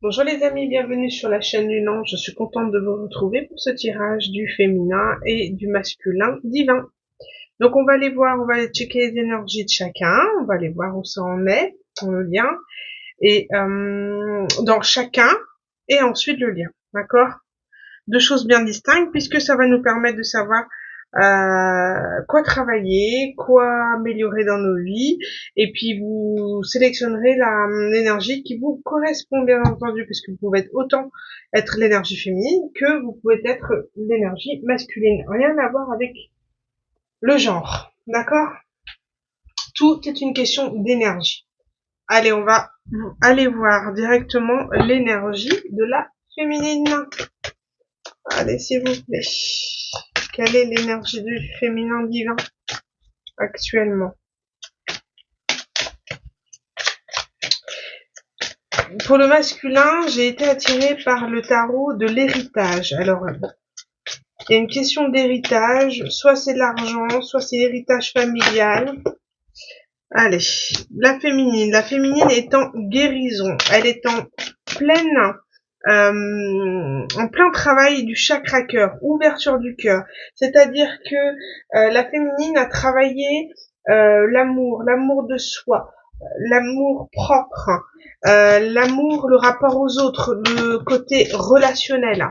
Bonjour les amis, bienvenue sur la chaîne Lunan. Je suis contente de vous retrouver pour ce tirage du féminin et du masculin divin. Donc on va aller voir, on va aller checker les énergies de chacun, on va aller voir où ça en est, le lien, et dans chacun, et ensuite le lien, d'accord? Deux choses bien distinctes puisque ça va nous permettre de savoir quoi travailler, quoi améliorer dans nos vies, et puis vous sélectionnerez l'énergie qui vous correspond bien entendu, puisque vous pouvez être autant être l'énergie féminine que vous pouvez être l'énergie masculine, rien à voir avec le genre, d'accord? Tout est une question d'énergie. Allez, on va aller voir directement l'énergie de la féminine. Allez, s'il vous plaît. Quelle est l'énergie du féminin divin actuellement? Pour le masculin, j'ai été attirée par le tarot de l'héritage. Alors, il y a une question d'héritage. Soit c'est l'argent, soit c'est l'héritage familial. Allez, la féminine. La féminine est en guérison. Elle est en plein travail du chakra cœur, ouverture du cœur. C'est-à-dire que la féminine a travaillé l'amour de soi, l'amour propre, l'amour, le rapport aux autres, le côté relationnel.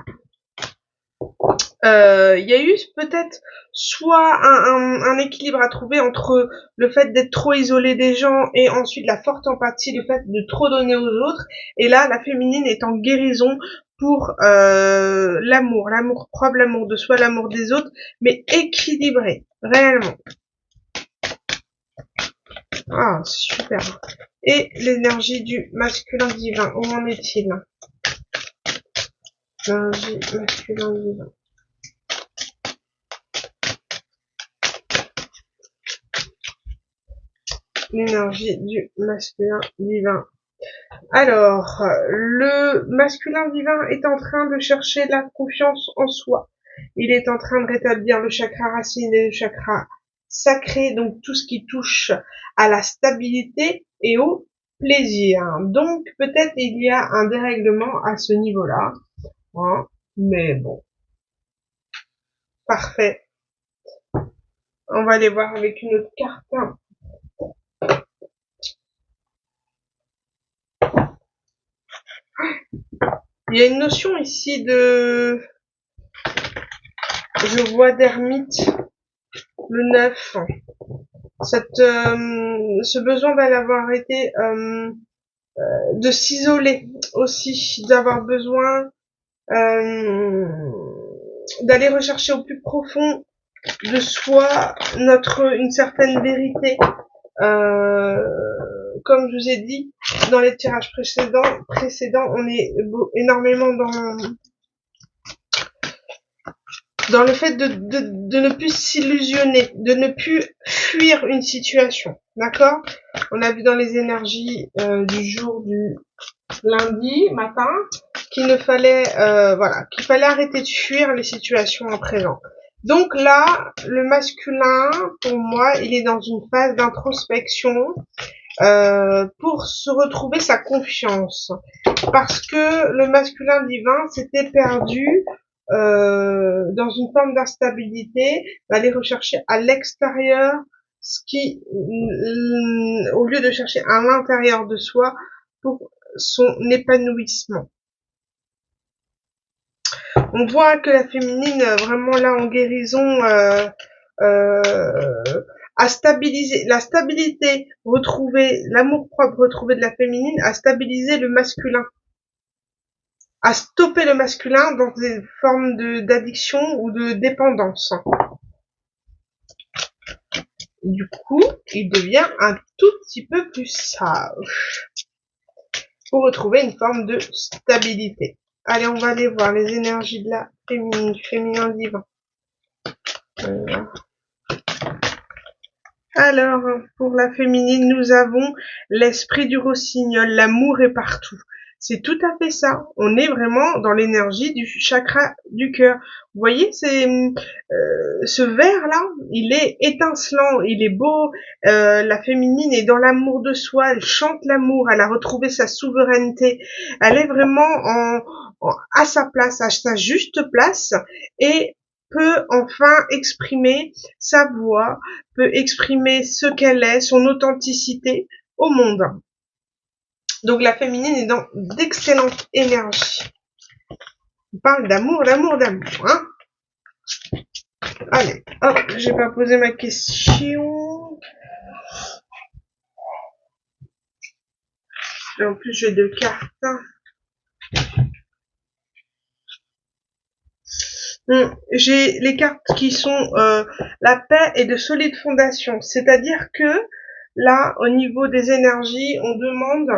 Il y a eu peut-être soit un équilibre à trouver entre le fait d'être trop isolé des gens et ensuite la forte empathie, le fait de trop donner aux autres. Et là, la féminine est en guérison pour l'amour propre, l'amour de soi, l'amour des autres, mais équilibré, réellement. Ah, super. Et l'énergie du masculin divin, où en est-il? L'énergie masculin divin. L'énergie du masculin divin. Alors, le masculin divin est en train de chercher la confiance en soi. Il est en train de rétablir le chakra racine et le chakra sacré, donc tout ce qui touche à la stabilité et au plaisir. Donc, peut-être il y a un dérèglement à ce niveau-là. Hein, mais bon, parfait. On va aller voir avec une autre carte. Il y a une notion ici de... Je vois d'ermite, le 9. Ce besoin d'avoir été de s'isoler aussi, d'avoir besoin d'aller rechercher au plus profond de soi une certaine vérité. Comme je vous ai dit dans les tirages précédents, on est énormément dans le fait de ne plus s'illusionner, de ne plus fuir une situation, d'accord? On a vu dans les énergies du jour du lundi matin qu'il fallait arrêter de fuir les situations en présent. Donc là, le masculin, pour moi, il est dans une phase d'introspection pour se retrouver sa confiance, parce que le masculin divin s'était perdu dans une forme d'instabilité, d'aller rechercher à l'extérieur ce qui, au lieu de chercher à l'intérieur de soi pour son épanouissement. On voit que la féminine, vraiment là en guérison, a stabilisé la stabilité retrouvée, l'amour propre retrouvé de la féminine, a stabilisé le masculin, à stopper le masculin dans des formes d'addiction ou de dépendance. Du coup, il devient un tout petit peu plus sage pour retrouver une forme de stabilité. Allez, on va aller voir les énergies de la féminine, du féminin divin. Voilà. Alors, pour la féminine, nous avons l'esprit du rossignol, l'amour est partout. C'est tout à fait ça. On est vraiment dans l'énergie du chakra du cœur. Vous voyez, c'est ce vert là, il est étincelant, il est beau. La féminine est dans l'amour de soi, elle chante l'amour, elle a retrouvé sa souveraineté, elle est vraiment à sa place, à sa juste place, et peut enfin exprimer sa voix, peut exprimer ce qu'elle est, son authenticité au monde. Donc la féminine est dans d'excellentes énergies. On parle d'amour, d'amour, d'amour, hein. Allez, hop, j'ai pas posé ma question. Et en plus, j'ai deux cartes. J'ai les cartes qui sont la paix et de solides fondations. C'est-à-dire que là, au niveau des énergies, on demande,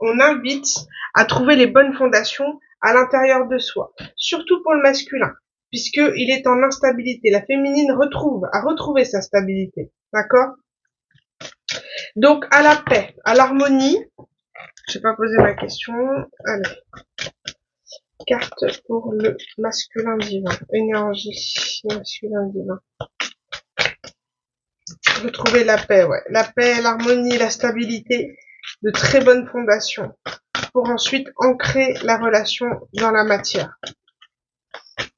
on invite à trouver les bonnes fondations à l'intérieur de soi, surtout pour le masculin, puisqu'il est en instabilité. La féminine a retrouvé sa stabilité, d'accord? Donc à la paix, à l'harmonie. J'ai pas posé ma question. Allez, carte pour le masculin divin, énergie masculin divin. Retrouver la paix, ouais. La paix, l'harmonie, la stabilité, de très bonnes fondations pour ensuite ancrer la relation dans la matière.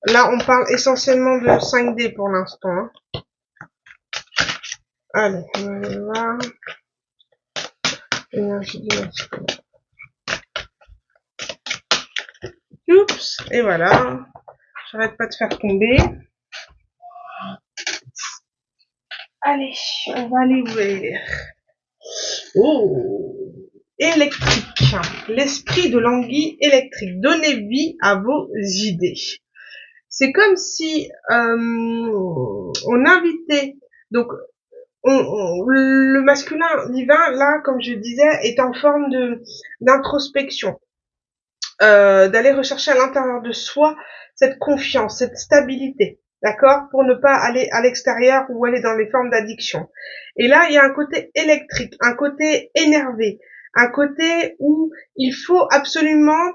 Là, on parle essentiellement de 5D pour l'instant. Hein. Allez, on va aller voir. Énergie du masculin. Oups, et voilà. J'arrête pas de faire tomber. Allez, on va aller ouvrir. Oh, électrique. L'esprit de l'anguille électrique. Donnez vie à vos idées. C'est comme si on invitait, donc le masculin divin, là, comme je disais, est en forme d'introspection, d'aller rechercher à l'intérieur de soi cette confiance, cette stabilité, d'accord, pour ne pas aller à l'extérieur ou aller dans les formes d'addiction. Et là, il y a un côté électrique, un côté énervé, un côté où il faut absolument,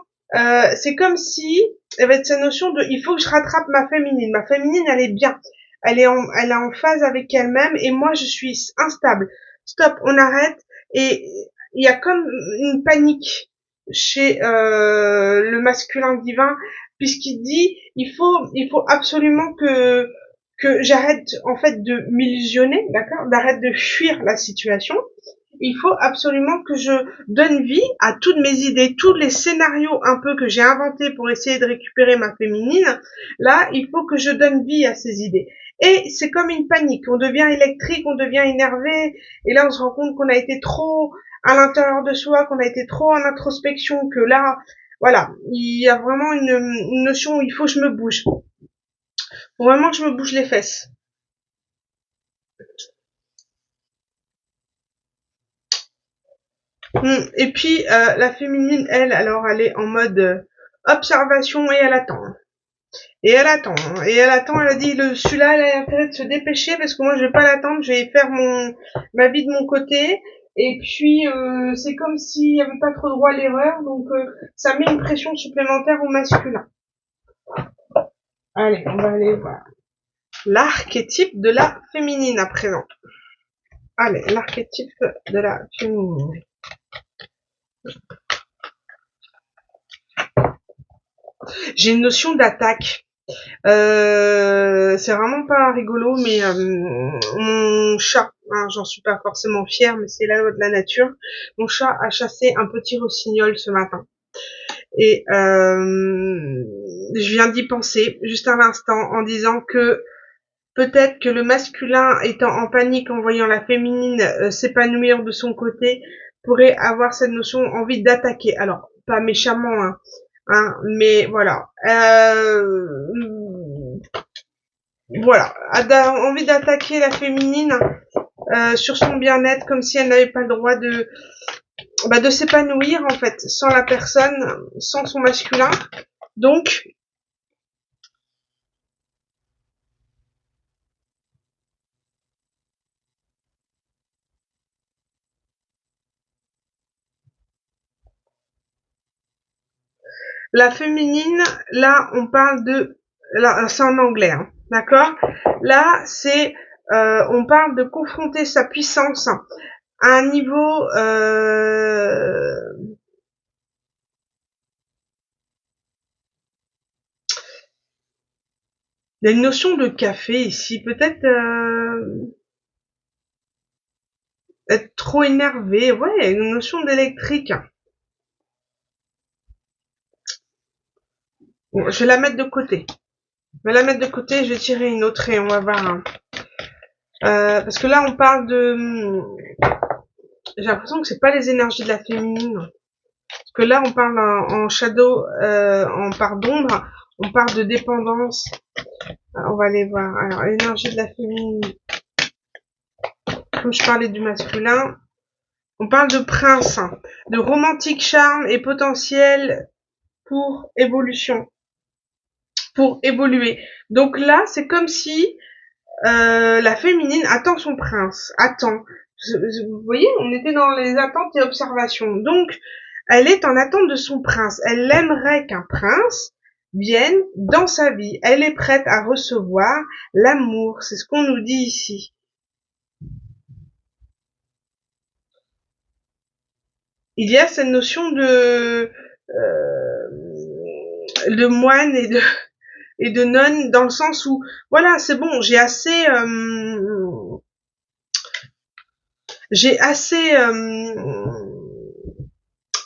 c'est comme si avec cette notion de il faut que je rattrape ma féminine. Ma féminine, elle est bien, elle est en phase avec elle-même, et moi je suis instable. Stop, on arrête. Et il y a comme une panique chez le masculin divin, puisqu'il dit il faut absolument que j'arrête en fait de m'illusionner, d'accord, d'arrête de fuir la situation. Il faut absolument que je donne vie à toutes mes idées, tous les scénarios un peu que j'ai inventés pour essayer de récupérer ma féminine. Là, il faut que je donne vie à ces idées. Et c'est comme une panique. On devient électrique, on devient énervé. Et là, on se rend compte qu'on a été trop à l'intérieur de soi, qu'on a été trop en introspection, que là, voilà, il y a vraiment une notion où il faut que je me bouge. Faut vraiment que je me bouge les fesses. Et puis la féminine, elle, alors elle est en mode observation, et elle attend. Et elle attend. Et elle attend, elle a dit celui-là, elle a intérêt de se dépêcher parce que moi je vais pas l'attendre, je vais faire ma vie de mon côté. Et puis c'est comme s'il n'y avait pas trop droit à l'erreur, donc ça met une pression supplémentaire au masculin. Allez, on va aller voir. L'archétype de la féminine à présent. Allez, l'archétype de la féminine. J'ai une notion d'attaque. C'est vraiment pas rigolo, mais mon chat, hein, j'en suis pas forcément fière, mais c'est la loi de la nature. Mon chat a chassé un petit rossignol ce matin. Et je viens d'y penser juste à l'instant en disant que peut-être que le masculin étant en panique en voyant la féminine s'épanouir de son côté pourrait avoir cette notion envie d'attaquer. Alors, pas méchamment, mais voilà. Voilà, envie d'attaquer la féminine sur son bien-être, comme si elle n'avait pas le droit de s'épanouir en fait, sans la personne, sans son masculin. Donc La féminine, là, on parle de, là, c'est en anglais, hein, d'accord? Là, c'est, on parle de confronter sa puissance à un niveau, il y a une notion de café ici, peut-être être trop énervé, ouais, il y a une notion d'électrique. Bon, je vais la mettre de côté. Je vais la mettre de côté, je vais tirer une autre et on va voir, hein. Parce que là, on parle de... J'ai l'impression que c'est pas les énergies de la féminine. Parce que là, on parle en shadow, en part d'ombre, on parle de dépendance. On va aller voir. Alors, l'énergie de la féminine. Comme je parlais du masculin, on parle de prince, hein, de romantique charme et potentiel pour évolution, pour évoluer. Donc là, c'est comme si la féminine attend son prince, attend. Vous voyez, on était dans les attentes et observations. Donc, elle est en attente de son prince. Elle aimerait qu'un prince vienne dans sa vie. Elle est prête à recevoir l'amour. C'est ce qu'on nous dit ici. Il y a cette notion de moine et de nonne dans le sens où, voilà, c'est bon, j'ai assez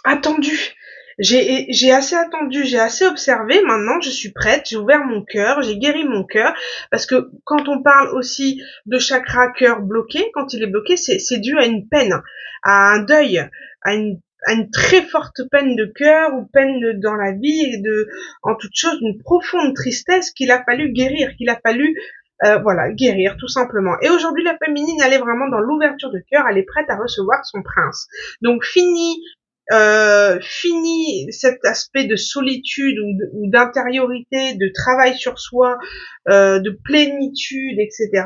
attendu. J'ai assez attendu, j'ai assez observé. Maintenant, je suis prête. J'ai ouvert mon cœur, j'ai guéri mon cœur. Parce que quand on parle aussi de chakra cœur bloqué, quand il est bloqué, c'est dû à une peine, à un deuil, à une très forte peine de cœur ou peine dans la vie et en toute chose, une profonde tristesse qu'il a fallu guérir, qu'il a fallu voilà, guérir tout simplement. Et aujourd'hui, la féminine, elle est vraiment dans l'ouverture de cœur, elle est prête à recevoir son prince. Donc fini cet aspect de solitude ou d'intériorité, de travail sur soi, de plénitude, etc.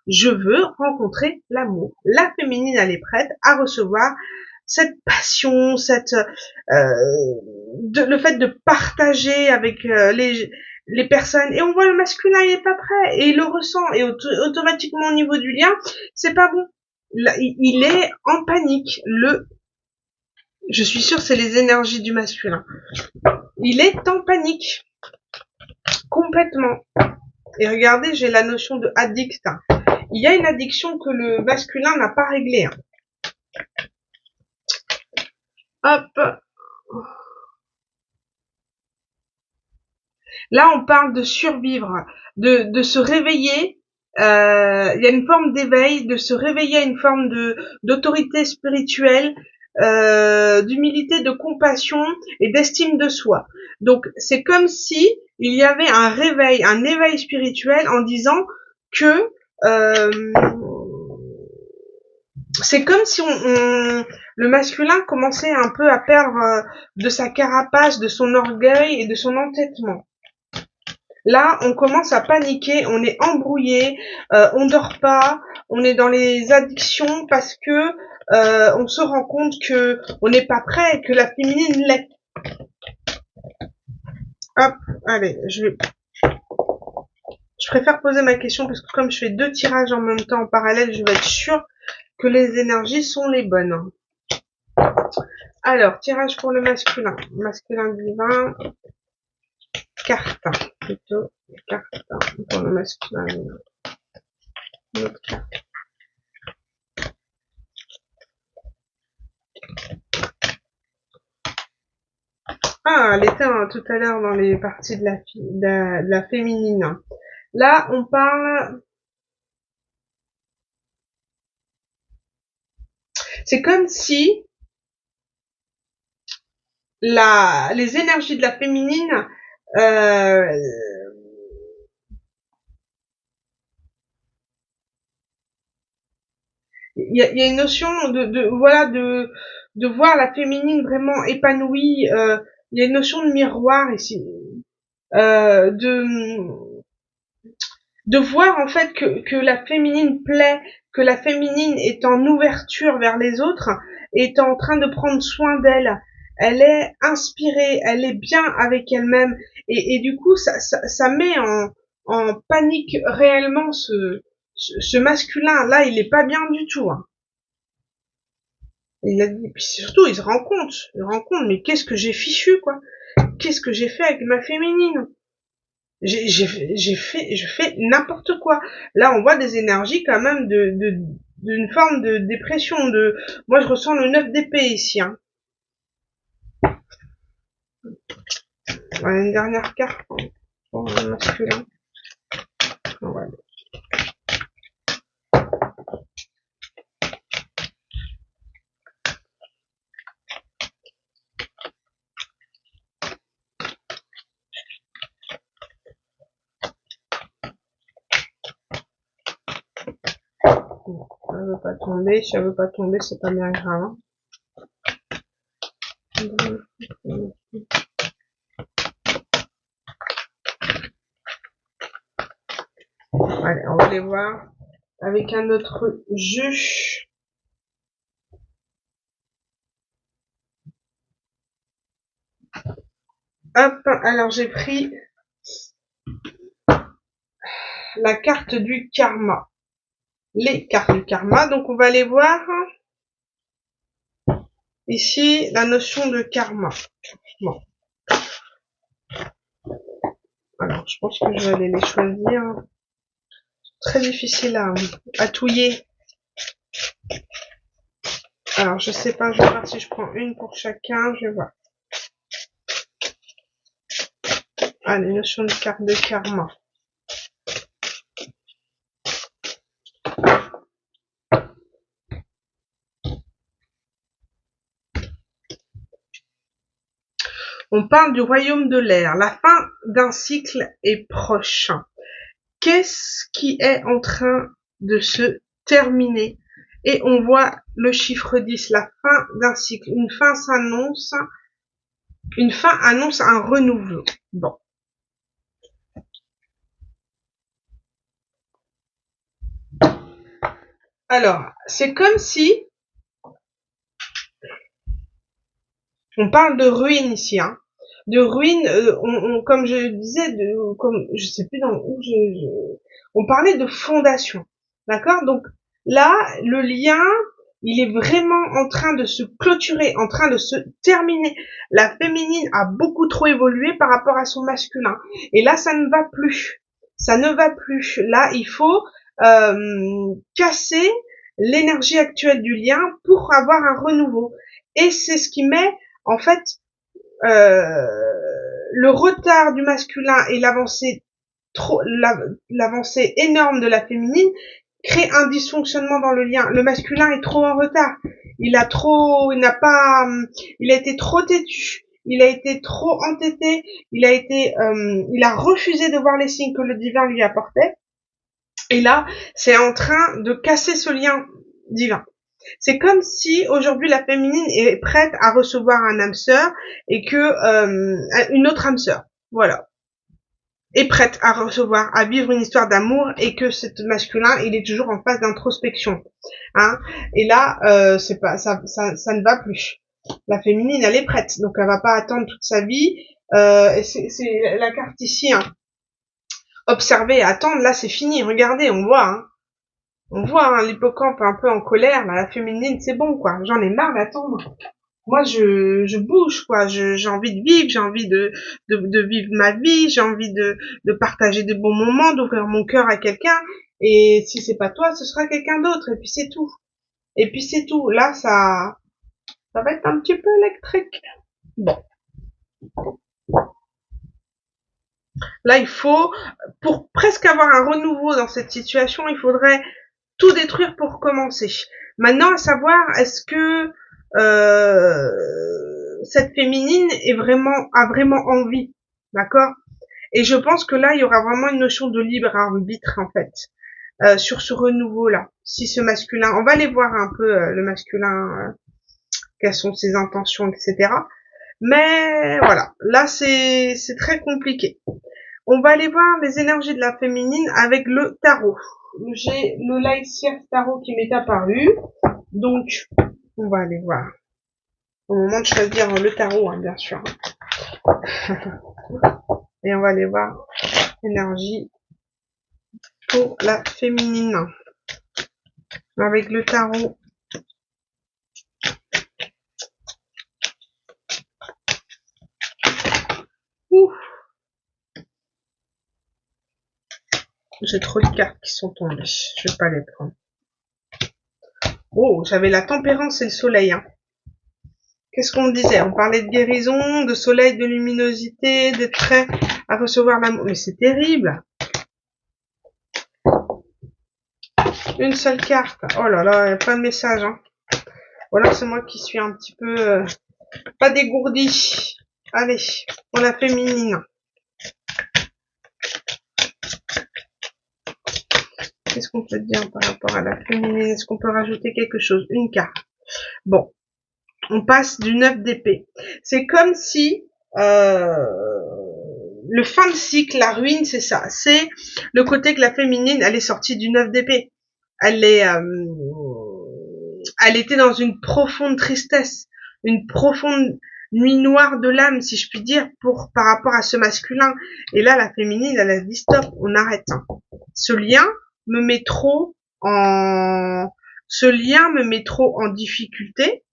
Je veux rencontrer l'amour. La féminine, elle est prête à recevoir cette passion, le fait de partager avec les personnes. Et on voit le masculin, il est pas prêt et il le ressent et automatiquement au niveau du lien, c'est pas bon. Là, il est en panique. Je suis sûre, c'est les énergies du masculin. Il est en panique. Complètement. Et regardez, j'ai la notion de addict. Il y a une addiction que le masculin n'a pas réglée. Hop. Là, on parle de survivre, de se réveiller. Il y a une forme d'éveil, de se réveiller à une forme d'autorité spirituelle, d'humilité, de compassion et d'estime de soi. Donc, c'est comme si il y avait un réveil, un éveil spirituel en disant que c'est comme si le masculin commençait un peu à perdre de sa carapace, de son orgueil et de son entêtement. Là, on commence à paniquer, on est embrouillé, on dort pas, on est dans les addictions parce que on se rend compte que on n'est pas prêt, que la féminine l'est. Hop, allez, je préfère poser ma question parce que comme je fais 2 tirages en même temps en parallèle, je vais être sûre que les énergies sont les bonnes. Alors, tirage pour le masculin. Masculin divin. Carte. Plutôt carte pour le masculin divin. Une autre carte. Ah, elle était tout à l'heure dans les parties de la féminine. Là, on parle... C'est comme si les énergies de la féminine il y a une notion de voir la féminine vraiment épanouie. Il y a une notion de miroir ici, euh, de de voir en fait que la féminine plaît, que la féminine est en ouverture vers les autres, est en train de prendre soin d'elle. elle est inspirée, elle est bien avec elle-même, et du coup, ça met en panique réellement ce masculin. Là, il est pas bien du tout, hein. Il a dit, puis surtout, il se rend compte, mais qu'est-ce que j'ai fichu, quoi. Qu'est-ce que j'ai fait avec ma féminine? Je fais n'importe quoi. Là, on voit des énergies quand même d'une forme de dépression. Moi, je ressens le 9 d'épée ici, hein. Voilà, une dernière carte pour le masculin. Voilà. Bon, ça veut pas tomber. Si ça veut pas tomber, c'est pas bien grave. Allez, on va les voir avec un autre jeu. Hop, alors j'ai pris la carte du karma. Les cartes du karma, donc on va aller voir ici la notion de karma. Bon. Alors, je pense que je vais aller les choisir. Très difficile à touiller. Alors, je sais pas, je vais voir si je prends une pour chacun, je vais voir. Ah, les notions de carte de karma. On parle du royaume de l'air. La fin d'un cycle est proche. Qu'est-ce qui est en train de se terminer? Et on voit le chiffre 10, la fin d'un cycle. Une fin annonce un renouveau. Bon. Alors, c'est comme si on parle de ruines ici, hein. De ruines, comme je disais, comme je sais plus dans où on parlait de fondation, d'accord. Donc là, le lien, il est vraiment en train de se clôturer, en train de se terminer. La féminine a beaucoup trop évolué par rapport à son masculin, et là, ça ne va plus. Ça ne va plus. Là, il faut casser l'énergie actuelle du lien pour avoir un renouveau. Et c'est ce qui met en fait le retard du masculin et l'avancée énorme de la féminine crée un dysfonctionnement dans le lien. Le masculin est trop en retard. Il a été trop têtu. Il a été trop entêté. Il a refusé de voir les signes que le divin lui apportait. Et là, c'est en train de casser ce lien divin. C'est comme si aujourd'hui la féminine est prête à recevoir un âme sœur et que une autre âme sœur, voilà, est prête à recevoir, à vivre une histoire d'amour, et que cet masculin, il est toujours en phase d'introspection, hein. Et là, c'est pas ça ne va plus. La féminine, elle est prête, donc elle va pas attendre toute sa vie. C'est la carte ici, hein. Observer, attendre, là c'est fini. Regardez, on voit, hein. On voit, hein, l'hippocampe un peu en colère, là, la féminine, c'est bon, quoi. J'en ai marre d'attendre. Moi, je bouge, quoi. J'ai envie de vivre, j'ai envie de vivre ma vie, j'ai envie de partager des bons moments, d'ouvrir mon cœur à quelqu'un. Et si c'est pas toi, ce sera quelqu'un d'autre. Et puis c'est tout. Et puis c'est tout. Là, ça va être un petit peu électrique. Bon. Là, pour presque avoir un renouveau dans cette situation, il faudrait tout détruire pour commencer. Maintenant, à savoir, est-ce que cette féminine a vraiment envie, d'accord? Et je pense que là, il y aura vraiment une notion de libre arbitre, en fait, sur ce renouveau-là. Si ce masculin, on va aller voir un peu le masculin, quelles sont ses intentions, etc. Mais voilà, là, c'est très compliqué. On va aller voir les énergies de la féminine avec le tarot. J'ai le Light Tarot qui m'est apparu. Donc, on va aller voir. au moment de choisir le tarot, hein, bien sûr. Et on va aller voir l'énergie pour la féminine. Avec le tarot. Ouf. J'ai trop de cartes qui sont tombées. Je vais pas les prendre. Oh, j'avais la tempérance et le soleil. Hein. Qu'est-ce qu'on disait? On parlait de guérison, de soleil, de luminosité, d'être prêt à recevoir l'amour. Mais c'est terrible. Une seule carte. Oh là là, il n'y a pas de message. Hein. Ou alors c'est moi qui suis un petit peu pas dégourdi. Allez, pour la féminine. Qu'est-ce qu'on peut dire par rapport à la féminine? Est-ce qu'on peut rajouter quelque chose? Une carte. Bon, on passe du 9 d'épée. C'est comme si le fin de cycle, la ruine, c'est ça. C'est le côté que la féminine, elle est sortie du 9 d'épée. Elle était dans une profonde tristesse, une profonde nuit noire de l'âme, si je puis dire, par rapport à ce masculin. Et là, la féminine, elle a dit stop, on arrête. Hein. Ce lien me met trop en difficulté.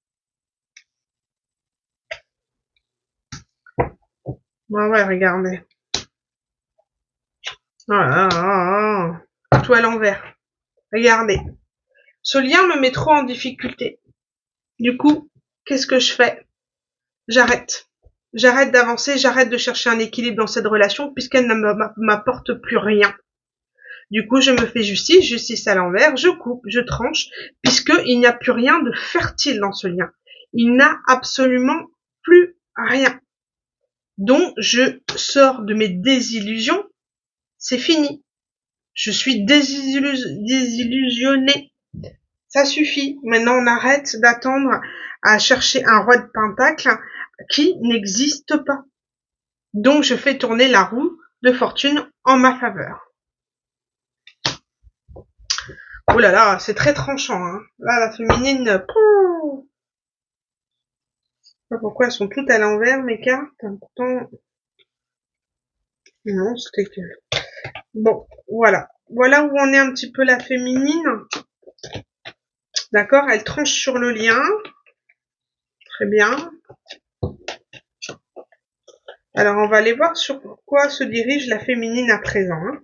Ouais, regardez. Tout à l'envers. Regardez. Ce lien me met trop en difficulté. Du coup, qu'est-ce que je fais? J'arrête. J'arrête d'avancer, j'arrête de chercher un équilibre dans cette relation puisqu'elle ne m'apporte plus rien. Du coup, je me fais justice à l'envers, je coupe, je tranche, puisqu'il n'y a plus rien de fertile dans ce lien. Il n'a absolument plus rien. Donc, je sors de mes désillusions, c'est fini. Je suis désillusionnée. Ça suffit. Maintenant, on arrête d'attendre à chercher un roi de pentacle qui n'existe pas. Donc, je fais tourner la roue de fortune en ma faveur. Oh là là, c'est très tranchant. Hein. Là, la féminine... Je sais pas pourquoi elles sont toutes à l'envers, mes cartes. Pourtant... Non, c'était que... Bon, voilà. Voilà où on est un petit peu la féminine. D'accord, elle tranche sur le lien. Très bien. Alors, on va aller voir sur quoi se dirige la féminine à présent. Hein.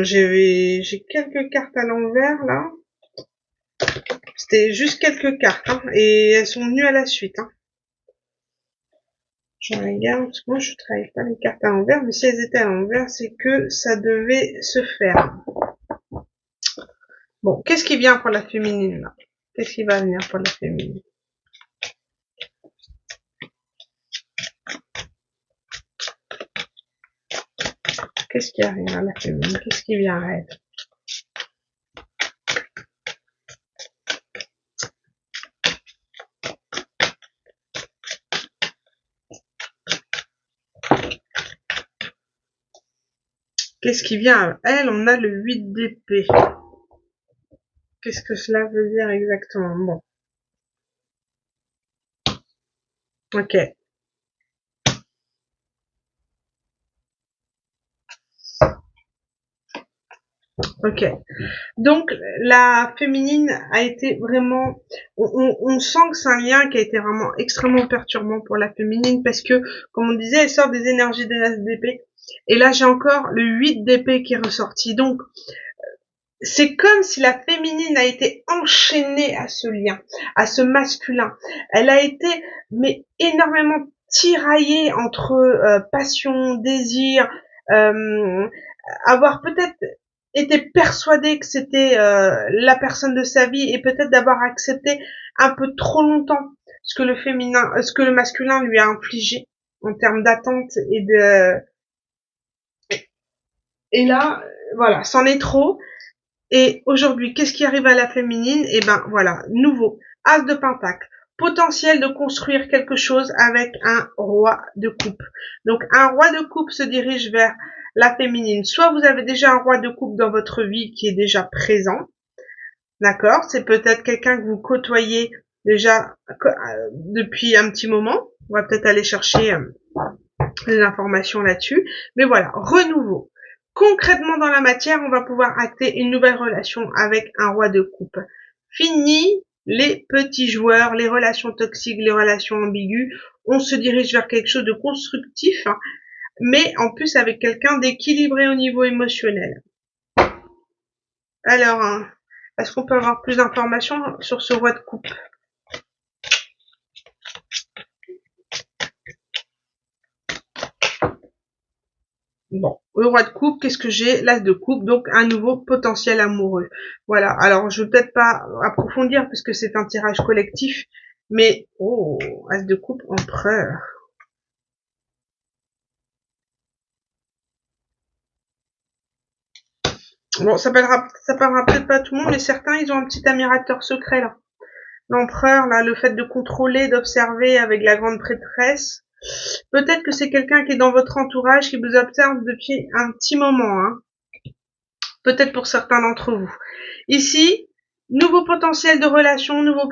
J'ai quelques cartes à l'envers, là. C'était juste quelques cartes, hein, et elles sont venues à la suite. Hein. Je regarde, parce que moi, je travaille pas les cartes à l'envers, mais si elles étaient à l'envers, c'est que ça devait se faire. Bon, qu'est-ce qui vient pour la féminine, là? Qu'est-ce qui va venir pour la féminine? Qu'est-ce qui arrive à la féminine? Qu'est-ce qui vient à elle? Qu'est-ce qui vient à elle? On a le 8 d'épée. Qu'est-ce que cela veut dire exactement? Bon. Ok. Ok. Donc, la féminine a été vraiment... On sent que c'est un lien qui a été vraiment extrêmement perturbant pour la féminine parce que, comme on disait, elle sort des énergies des as d'épée. Et là, j'ai encore le 8 d'épée qui est ressorti. Donc, c'est comme si la féminine a été enchaînée à ce lien, à ce masculin. Elle a été mais énormément tiraillée entre passion, désir, avoir peut-être été persuadée que c'était la personne de sa vie et peut-être d'avoir accepté un peu trop longtemps ce que le masculin lui a infligé en termes d'attente et là voilà, c'en est trop. Et aujourd'hui, qu'est-ce qui arrive à la féminine? Eh ben voilà, nouveau, as de pentacle, potentiel de construire quelque chose avec un roi de coupe. Donc un roi de coupe se dirige vers la féminine. Soit vous avez déjà un roi de coupe dans votre vie qui est déjà présent, d'accord? C'est peut-être quelqu'un que vous côtoyez déjà depuis un petit moment. On va peut-être aller chercher des informations là-dessus. Mais voilà, renouveau. Concrètement dans la matière, on va pouvoir acter une nouvelle relation avec un roi de coupe. Fini les petits joueurs, les relations toxiques, les relations ambiguës. On se dirige vers quelque chose de constructif, hein, mais en plus avec quelqu'un d'équilibré au niveau émotionnel. Alors, hein, est-ce qu'on peut avoir plus d'informations sur ce roi de coupe? Bon, le roi de coupe, qu'est-ce que j'ai? L'as de coupe, donc un nouveau potentiel amoureux. Voilà, alors je vais peut-être pas approfondir puisque c'est un tirage collectif, mais oh, as de coupe, empereur. Bon, ça parlera peut-être pas à tout le monde, mais certains, ils ont un petit admirateur secret, là. L'empereur, là, le fait de contrôler, d'observer avec la grande prêtresse. Peut-être que c'est quelqu'un qui est dans votre entourage, qui vous observe depuis un petit moment, hein. Peut-être pour certains d'entre vous. Ici, nouveau potentiel de relation, nouveau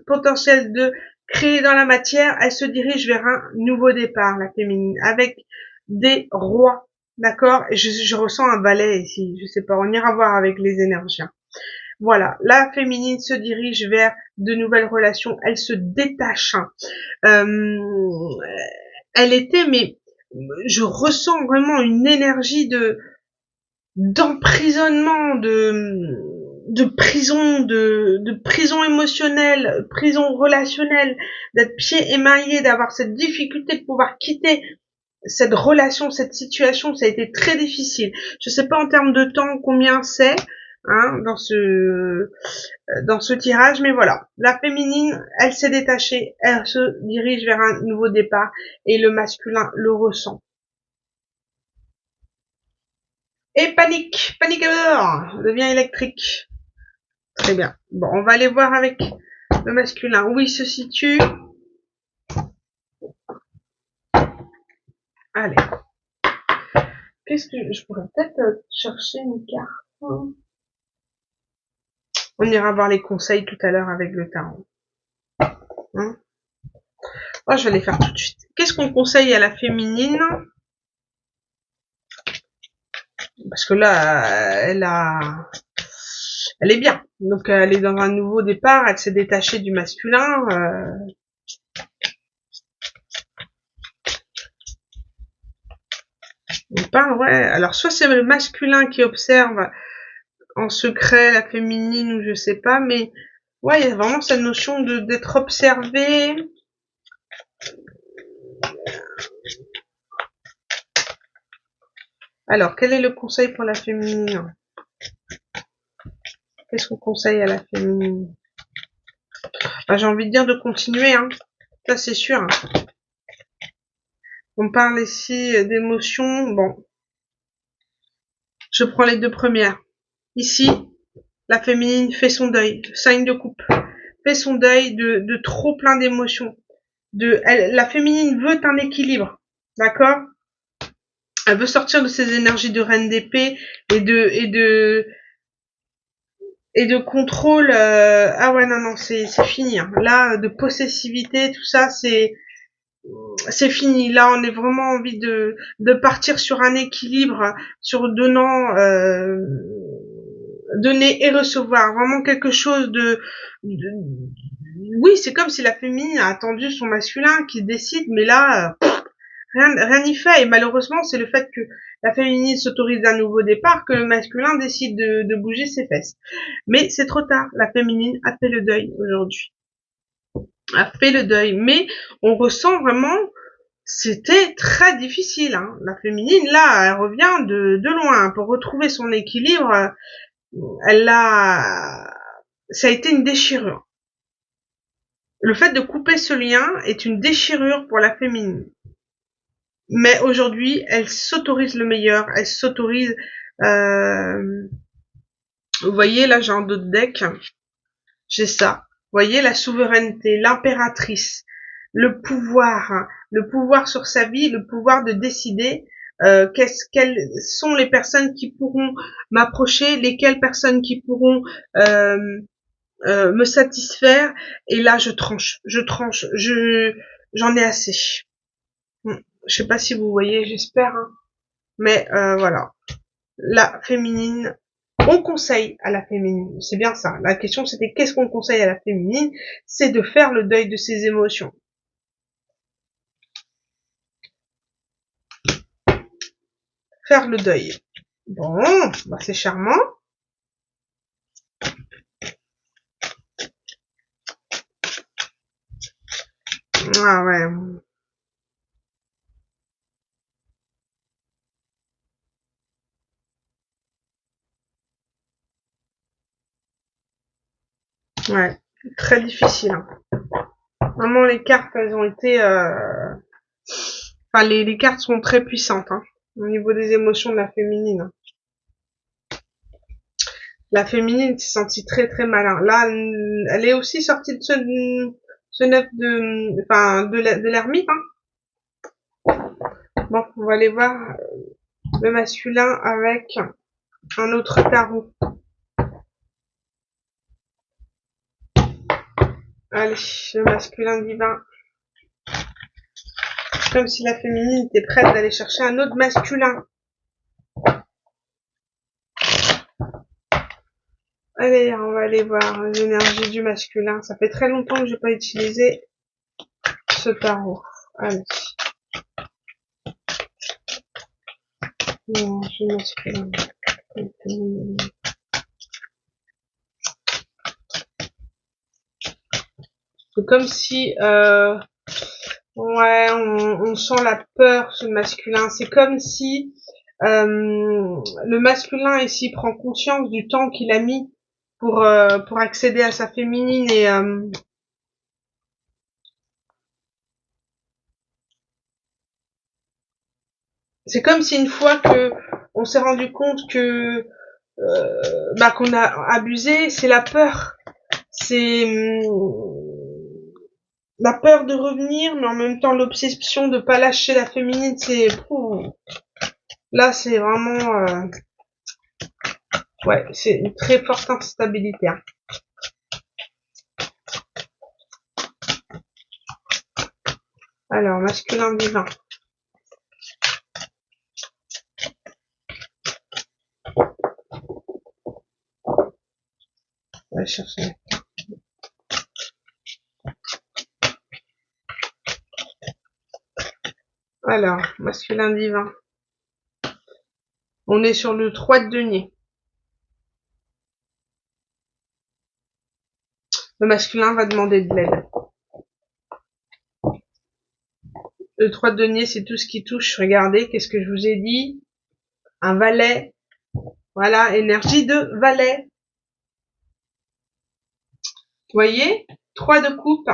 potentiel de créer dans la matière. Elle se dirige vers un nouveau départ, la féminine, avec des rois. D'accord? Je ressens un valet ici. Je sais pas, on ira voir avec les énergies. Voilà, la féminine se dirige vers de nouvelles relations. Elle se détache. Elle était, mais je ressens vraiment une énergie d'emprisonnement, de prison émotionnelle, prison relationnelle, d'être pieds émaillés, d'avoir cette difficulté de pouvoir quitter cette relation, cette situation. Ça a été très difficile. Je sais pas en termes de temps combien c'est, hein, dans ce tirage, mais voilà. La féminine, elle s'est détachée, elle se dirige vers un nouveau départ, et le masculin le ressent. Et panique, panique à bord, devient électrique. Très bien. Bon, on va aller voir avec le masculin où il se situe. Allez. Qu'est-ce que je pourrais peut-être chercher une carte. On ira voir les conseils tout à l'heure avec le tarot. Hein, oh, je vais les faire tout de suite. Qu'est-ce qu'on conseille à la féminine? Parce que là, elle est bien. Donc elle est dans un nouveau départ, elle s'est détachée du masculin. On parle, ouais. Alors soit c'est le masculin qui observe en secret la féminine ou je sais pas, mais ouais, il y a vraiment cette notion d'être observé. Alors, quel est le conseil pour la féminine? Qu'est-ce qu'on conseille à la féminine? J'ai envie de dire de continuer, hein. Ça, c'est sûr. On parle ici d'émotions. Bon. Je prends les deux premières. Ici, la féminine fait son deuil. Signe de coupe. Fait son deuil de trop plein d'émotions. La féminine veut un équilibre. D'accord? Elle veut sortir de ses énergies de reine d'épée et de contrôle. Ah ouais, non, c'est fini. Hein. Là, de possessivité, tout ça, c'est fini. Là, on est vraiment envie de partir sur un équilibre, sur donner et recevoir. Vraiment quelque chose oui, c'est comme si la féminine a attendu son masculin qui décide, mais là, rien n'y fait. Et malheureusement, c'est le fait que la féminine s'autorise un nouveau départ que le masculin décide de bouger ses fesses. Mais c'est trop tard. La féminine a fait le deuil aujourd'hui. A fait le deuil. Mais on ressent vraiment, c'était très difficile. Hein. La féminine, là, elle revient de loin. Pour retrouver son équilibre, ça a été une déchirure. Le fait de couper ce lien est une déchirure pour la féminine. Mais aujourd'hui, elle s'autorise le meilleur, elle s'autorise... Vous voyez, là, j'ai un autre deck. J'ai ça. Vous voyez, la souveraineté, l'impératrice, le pouvoir sur sa vie, le pouvoir de décider quelles sont les personnes qui pourront m'approcher, lesquelles personnes qui pourront me satisfaire, et là je tranche, j'en ai assez. Je sais pas si vous voyez, j'espère, hein. Mais voilà, la féminine, on conseille à la féminine, c'est bien ça. La question c'était qu'est-ce qu'on conseille à la féminine? C'est de faire le deuil de ses émotions. Faire le deuil. Bon, bah c'est charmant. Ah ouais. Ouais, très difficile, hein. Vraiment, les cartes, elles ont été... Enfin, les cartes sont très puissantes, hein, au niveau des émotions de la féminine. La féminine s'est sentie très très malin. Là, elle est aussi sortie de ce neuf de... Enfin, de l'ermite, hein. Bon, on va aller voir le masculin avec un autre tarot. Allez, le masculin divin. Comme si la féminine était prête d'aller chercher un autre masculin. Allez, on va aller voir l'énergie du masculin. Ça fait très longtemps que j'ai pas utilisé ce tarot. Allez. L'énergie masculine. C'est comme si, ouais, on sent la peur chez le masculin. C'est comme si le masculin ici prend conscience du temps qu'il a mis pour accéder à sa féminine, et c'est comme si une fois que on s'est rendu compte que bah qu'on a abusé, c'est la peur. C'est la peur de revenir, mais en même temps l'obsession de pas lâcher la féminine. C'est là, c'est vraiment ouais, c'est une très forte instabilité, hein. Alors, masculin divin. On va chercher. Alors, masculin divin. On est sur le 3 de denier. Le masculin va demander de l'aide. Le 3 de denier, c'est tout ce qui touche. Regardez, qu'est-ce que je vous ai dit? Un valet. Voilà, énergie de valet. Vous voyez? 3 de coupe.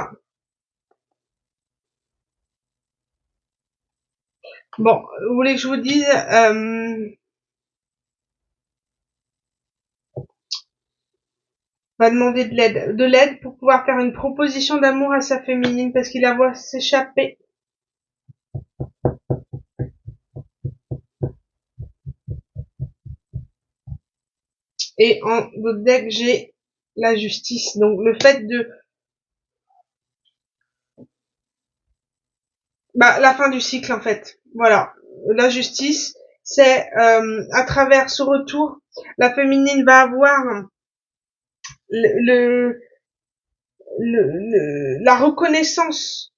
Bon, vous voulez que je vous dise, va demander de l'aide pour pouvoir faire une proposition d'amour à sa féminine parce qu'il la voit s'échapper. Et en deck, j'ai la justice. Donc le fait de... Bah, la fin du cycle, en fait. Voilà. La justice, c'est à travers ce retour, la féminine va avoir le, la reconnaissance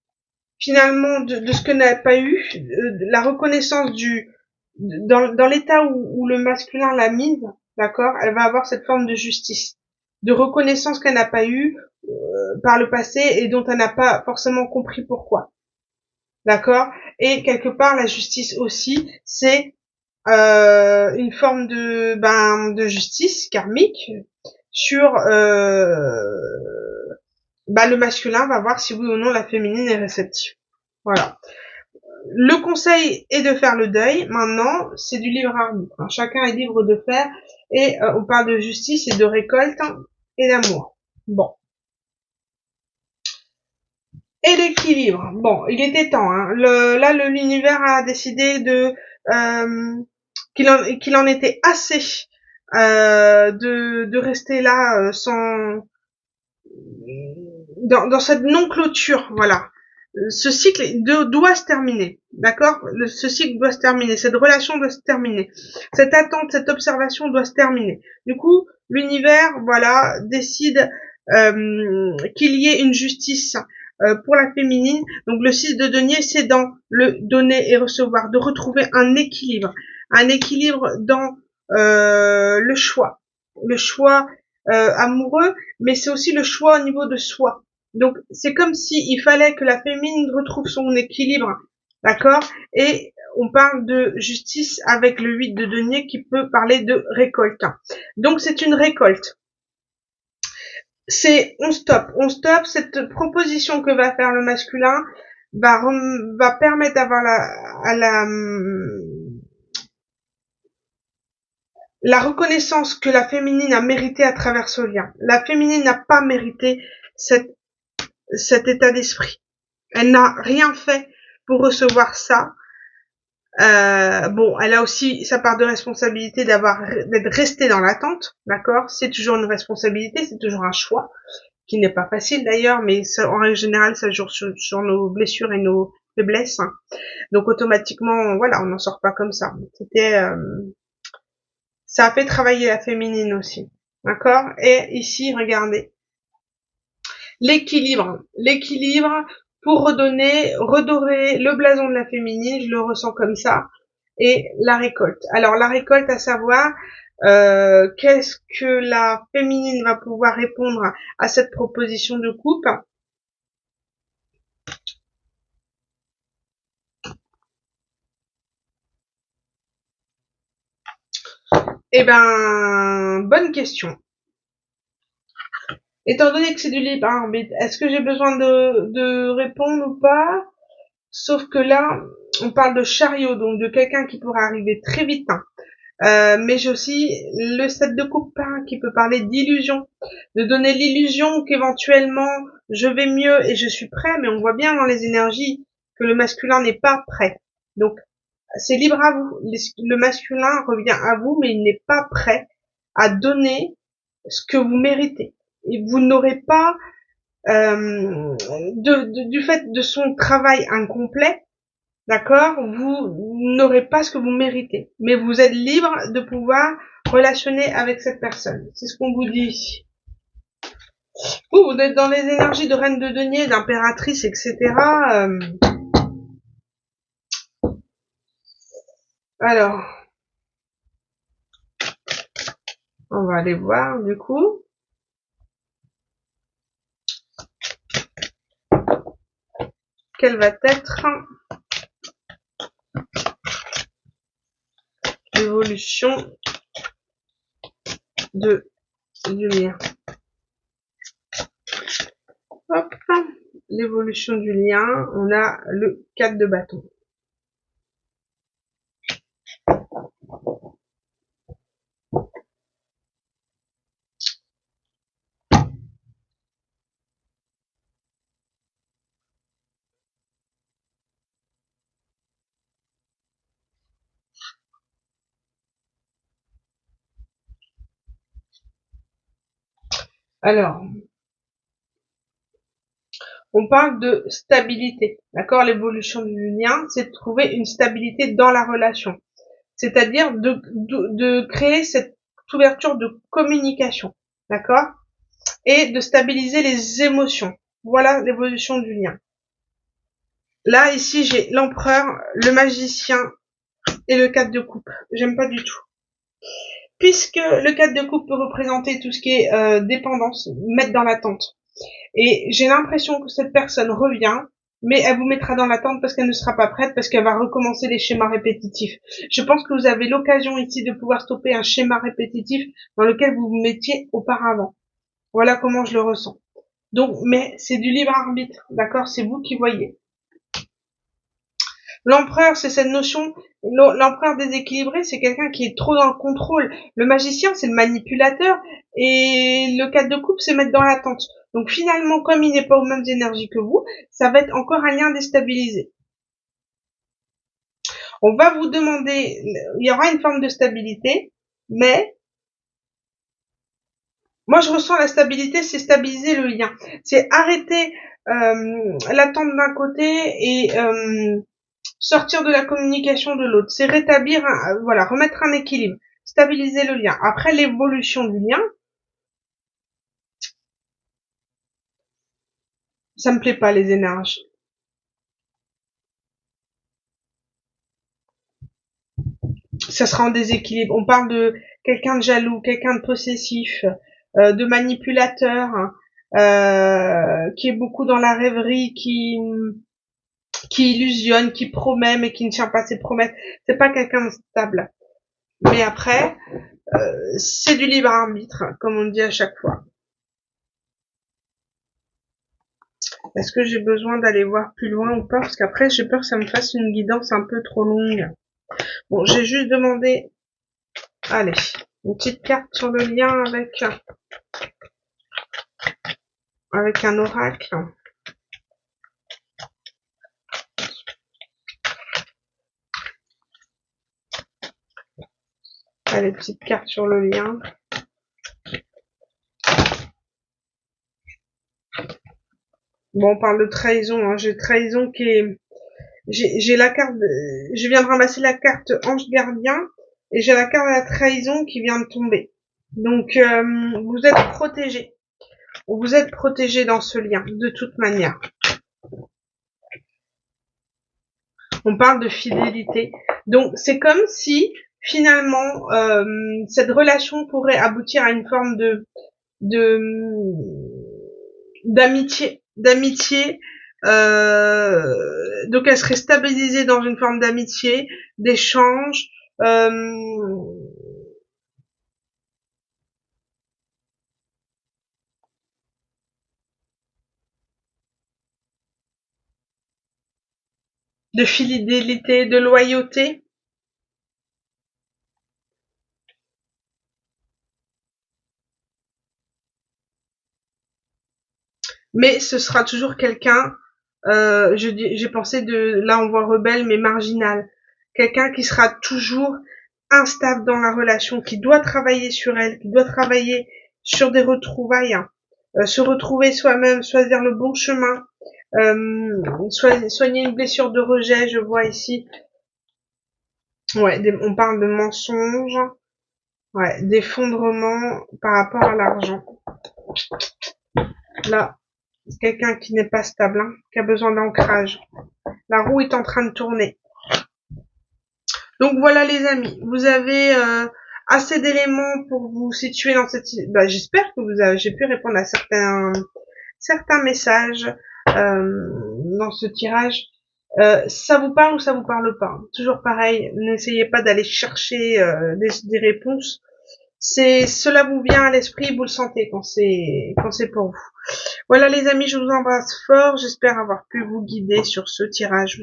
finalement de ce que n'a pas eu, la reconnaissance dans l'état où le masculin l'a mise, d'accord, elle va avoir cette forme de justice, de reconnaissance qu'elle n'a pas eu par le passé et dont elle n'a pas forcément compris pourquoi, d'accord. Et quelque part la justice aussi, c'est une forme de justice karmique sur le masculin va voir si oui ou non la féminine est réceptive. Voilà. Le conseil est de faire le deuil. Maintenant, c'est du libre arbitre, hein. Chacun est libre de faire. Et on parle de justice et de récolte, hein, et d'amour. Bon. Et l'équilibre. Bon, il était temps, hein. Là, l'univers a décidé de qu'il en était assez de rester là sans dans cette non-clôture, voilà. Ce cycle doit se terminer, d'accord? Ce cycle doit se terminer, cette relation doit se terminer, cette attente, cette observation doit se terminer. Du coup, l'univers, voilà, décide qu'il y ait une justice pour la féminine. Donc le 6 de denier, c'est dans le donner et recevoir, de retrouver un équilibre dans le choix amoureux, mais c'est aussi le choix au niveau de soi. Donc c'est comme si il fallait que la féminine retrouve son équilibre, d'accord? Et on parle de justice avec le 8 de denier qui peut parler de récolte. Donc c'est une récolte. On stoppe cette proposition que va faire le masculin va permettre d'avoir la reconnaissance que la féminine a mérité à travers ce lien. La féminine n'a pas mérité cet état d'esprit. Elle n'a rien fait pour recevoir ça. Bon, elle a aussi sa part de responsabilité d'être restée dans l'attente, d'accord? C'est toujours une responsabilité, c'est toujours un choix, qui n'est pas facile d'ailleurs, mais ça, en règle générale, ça joue sur nos blessures et nos faiblesses. Hein. Donc automatiquement, voilà, on n'en sort pas comme ça. Ça a fait travailler la féminine aussi, d'accord? Et ici, regardez, l'équilibre pour redorer le blason de la féminine, je le ressens comme ça, et la récolte. Alors la récolte, à savoir, qu'est-ce que la féminine va pouvoir répondre à cette proposition de coupe? Eh ben, bonne question. Étant donné que c'est du libre arbitre, est-ce que j'ai besoin de répondre ou pas? Sauf que là, on parle de chariot, donc de quelqu'un qui pourra arriver très vite. Hein. Mais j'ai aussi le 7 de coupe hein, qui peut parler d'illusion, de donner l'illusion qu'éventuellement je vais mieux et je suis prêt, mais on voit bien dans les énergies que le masculin n'est pas prêt. Donc c'est libre à vous. Le masculin revient à vous, mais il n'est pas prêt à donner ce que vous méritez. Et vous n'aurez pas, du fait de son travail incomplet, d'accord, vous n'aurez pas ce que vous méritez. Mais vous êtes libre de pouvoir relationner avec cette personne. C'est ce qu'on vous dit ici. Vous êtes dans les énergies de reine de denier, d'impératrice, etc. Alors, on va aller voir du coup. Quelle va être l'évolution du lien. Hop, l'évolution du lien, on a le 4 de bâton. Alors, on parle de stabilité, d'accord? L'évolution du lien, c'est de trouver une stabilité dans la relation. C'est-à-dire de créer cette ouverture de communication, d'accord? Et de stabiliser les émotions. Voilà l'évolution du lien. Là, ici, j'ai l'empereur, le magicien et le 4 de coupe. J'aime pas du tout. Puisque le 4 de coupe peut représenter tout ce qui est dépendance, mettre dans l'attente. Et j'ai l'impression que cette personne revient, mais elle vous mettra dans l'attente parce qu'elle ne sera pas prête, parce qu'elle va recommencer les schémas répétitifs. Je pense que vous avez l'occasion ici de pouvoir stopper un schéma répétitif dans lequel vous vous mettiez auparavant. Voilà comment je le ressens. Donc, mais c'est du libre arbitre, d'accord? C'est vous qui voyez. L'empereur, c'est cette notion, l'empereur déséquilibré, c'est quelqu'un qui est trop dans le contrôle. Le magicien, c'est le manipulateur. Et le 4 de coupe, c'est mettre dans l'attente. Donc finalement, comme il n'est pas aux mêmes énergies que vous, ça va être encore un lien déstabilisé. On va vous demander, il y aura une forme de stabilité, mais Moi, je ressens la stabilité, c'est stabiliser le lien. C'est arrêter l'attente d'un côté et sortir de la communication de l'autre. C'est rétablir, voilà, remettre un équilibre, stabiliser le lien. Après l'évolution du lien, ça me plaît pas les énergies. Ça sera en déséquilibre. On parle de quelqu'un de jaloux, quelqu'un de possessif, de manipulateur, qui est beaucoup dans la rêverie, qui illusionne, qui promet mais qui ne tient pas ses promesses. C'est pas quelqu'un de stable. Mais après, c'est du libre arbitre, comme on dit à chaque fois. Est-ce que j'ai besoin d'aller voir plus loin ou pas? Parce qu'après, j'ai peur que ça me fasse une guidance un peu trop longue. Bon, j'ai juste demandé, allez, une petite carte sur le lien avec un oracle. Allez, petite carte sur le lien. Bon, on parle de trahison, hein. J'ai trahison qui est, j'ai la carte, je viens de ramasser la carte ange gardien et j'ai la carte de la trahison qui vient de tomber. Donc, vous êtes protégé. Vous êtes protégé dans ce lien, de toute manière. On parle de fidélité. Donc, c'est comme si, finalement, cette relation pourrait aboutir à une forme de, d'amitié. Donc, elle serait stabilisée dans une forme d'amitié, d'échange, de fidélité, de loyauté. Mais ce sera toujours quelqu'un, j'ai pensé là on voit rebelle mais marginal. Quelqu'un qui sera toujours instable dans la relation, qui doit travailler sur elle, qui doit travailler sur des retrouvailles, hein. Se retrouver soi-même, choisir le bon chemin, soigner une blessure de rejet, je vois ici. Ouais, on parle de mensonge, ouais, d'effondrement par rapport à l'argent. Là, quelqu'un qui n'est pas stable, hein, qui a besoin d'ancrage. La roue est en train de tourner. Donc voilà les amis, vous avez assez d'éléments pour vous situer dans cette... j'espère que j'ai pu répondre à certains messages dans ce tirage. Ça vous parle ou ça vous parle pas? Toujours pareil, n'essayez pas d'aller chercher des réponses. Cela vous vient à l'esprit, vous le sentez quand c'est pour vous. Voilà les amis, je vous embrasse fort. J'espère avoir pu vous guider sur ce tirage.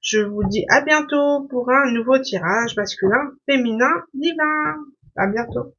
Je vous dis à bientôt pour un nouveau tirage masculin, féminin, divin. À bientôt.